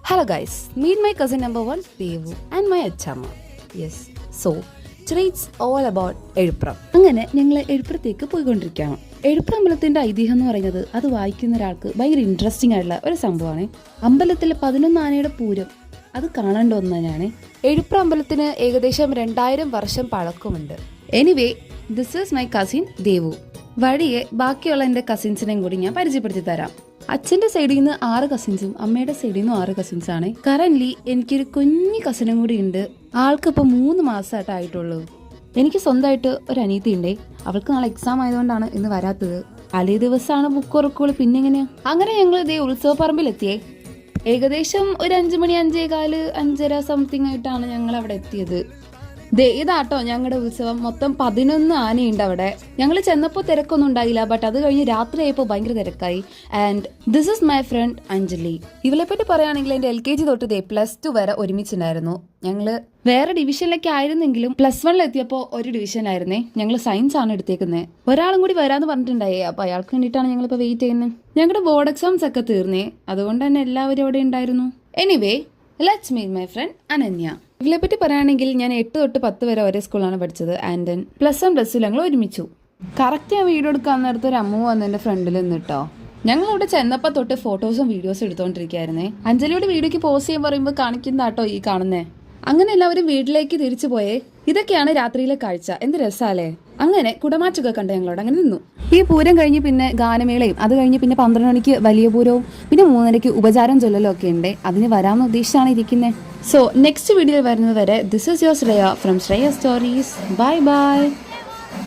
Hello guys, meet my cousin number 1, Devu, and my Achama. Yes, so today it's all about എഴുപ്രം. അങ്ങനെ ഞങ്ങൾ എഴുപ്രത്തേക്ക് പോയിക്കൊണ്ടിരിക്കുകയാണ്. എഴുപ്രം അമ്പലത്തിന്റെ ഐതിഹ്യം എന്ന് പറയുന്നത് അത് വായിക്കുന്ന ഒരാൾക്ക് ഭയങ്കര ഇൻട്രസ്റ്റിംഗ് ആയിട്ടുള്ള ഒരു സംഭവമാണ്. അമ്പലത്തിലെ 11 ആനയുടെ പൂരം അത് കാണേണ്ട ഒന്ന് തന്നെയാണ്. എഴുപ്രം അമ്പലത്തിന് ഏകദേശം 2000 വർഷം പഴക്കമുണ്ട്. Anyway, this is my cousin Devu. വഴിയെ ബാക്കിയുള്ള എൻ്റെ കസിൻസിനെയും കൂടി ഞാൻ പരിചയപ്പെടുത്തി തരാം. അച്ഛൻ്റെ സൈഡിൽ നിന്ന് 6 കസിൻസും അമ്മയുടെ സൈഡിൽ നിന്ന് 6 കസിൻസ് ആണ്. കറന്റ്ലി എനിക്കൊരു കുഞ്ഞു കസിനും കൂടി ഉണ്ട്. ആൾക്കിപ്പോൾ 3 മാസമായിട്ടായിട്ടുള്ളൂ. എനിക്ക് സ്വന്തമായിട്ട് ഒരു അനിയത്തി ഉണ്ടേ. അവൾക്ക് നാളെ എക്സാം ആയതുകൊണ്ടാണ് ഇന്ന് വരാത്തത്. അലേ ദിവസമാണ് ബുക്ക് ഉറക്കുള്ളൂ. പിന്നെ എങ്ങനെയാ? അങ്ങനെ ഞങ്ങൾ ഇതേ ഉത്സവപ്പറമ്പിലെത്തിയേ. ഏകദേശം ഒരു 5 മണി 5:15 5:30 സംതിങ് ആയിട്ടാണ് ഞങ്ങൾ അവിടെ എത്തിയത്. ഇതാട്ടോ ഞങ്ങളുടെ ഉത്സവം. മൊത്തം 11 ആനയുണ്ട് അവിടെ. ഞങ്ങൾ ചെന്നപ്പോൾ തിരക്കൊന്നും ഉണ്ടായില്ല. ബട്ട് അത് കഴിഞ്ഞ് രാത്രി ആയപ്പോൾ ഭയങ്കര തിരക്കായി. And this is my friend Anjali. ഇവളെ പറ്റി പറയുകയാണെങ്കിൽ എൻ്റെ LKG തൊട്ട് +2 വരെ ഒരുമിച്ചുണ്ടായിരുന്നു. ഞങ്ങൾ വേറെ ഡിവിഷനിലൊക്കെ ആയിരുന്നെങ്കിലും +1 എത്തിയപ്പോൾ ഒരു ഡിവിഷനായിരുന്നേ. ഞങ്ങൾ സയൻസ് ആണ് എടുത്തേക്കുന്നത്. ഒരാളും കൂടി വരാമെന്ന് പറഞ്ഞിട്ടുണ്ടായേ. അപ്പോൾ അയാൾക്ക് വേണ്ടിയിട്ടാണ് ഞങ്ങളിപ്പോൾ വെയിറ്റ് ചെയ്യുന്നത്. ഞങ്ങളുടെ ബോർഡ് എക്സാംസ് ഒക്കെ തീർന്നേ. അതുകൊണ്ട് തന്നെ എല്ലാവരും അവിടെ ഉണ്ടായിരുന്നു. Anyway, let's meet my friend Ananya. ഇവളെ പറ്റി പറയുകയാണെങ്കിൽ ഞാൻ 8 തൊട്ട് 10 വരെ ഒരേ സ്കൂളാണ് പഠിച്ചത്. ആൻഡ് ദെൻ +1 +2 ഞങ്ങൾ ഒരുമിച്ചു. കറക്റ്റ് ഞാൻ വീഡിയോ എടുക്കാൻ നേരത്തെ ഒരു അമ്മ വന്ന് എൻ്റെ ഫ്രണ്ടിൽ നിന്നിട്ടോ. ഞങ്ങൾ അവിടെ ചെന്നപ്പോൾ തൊട്ട് ഫോട്ടോസും വീഡിയോസും എടുത്തുകൊണ്ടിരിക്കുകയായിരുന്നേ. അഞ്ജലിയുടെ വീഡിയോക്ക് പോസ്റ്റ് ചെയ്യാൻ പറയുമ്പോൾ കാണിക്കുന്നതാട്ടോ ഈ കാണുന്നേ. അങ്ങനെ എല്ലാവരും വീട്ടിലേക്ക് തിരിച്ചു പോയേ. ഇതൊക്കെയാണ് രാത്രിയിലെ കാഴ്ച. എന്ത് രസാലേ. അങ്ങനെ കുടമാറ്റൊക്കെ കണ്ട് ഞങ്ങളോട് അങ്ങനെ നിന്നു. ഈ പൂരം കഴിഞ്ഞ് പിന്നെ ഗാനമേളയും അത് കഴിഞ്ഞ് പിന്നെ 12 മണിക്ക് വലിയ പൂരവും പിന്നെ 3:30 ഉപചാരം ചൊല്ലലും ഒക്കെ ഉണ്ട്. അതിന് വരാമെന്ന് ഉദ്ദേശിച്ചാണ് ഇരിക്കുന്നത്. സോ നെക്സ്റ്റ് വീഡിയോയിൽ വരുന്നത് വരെ this is your Shreya from Shreya stories. Bye bye.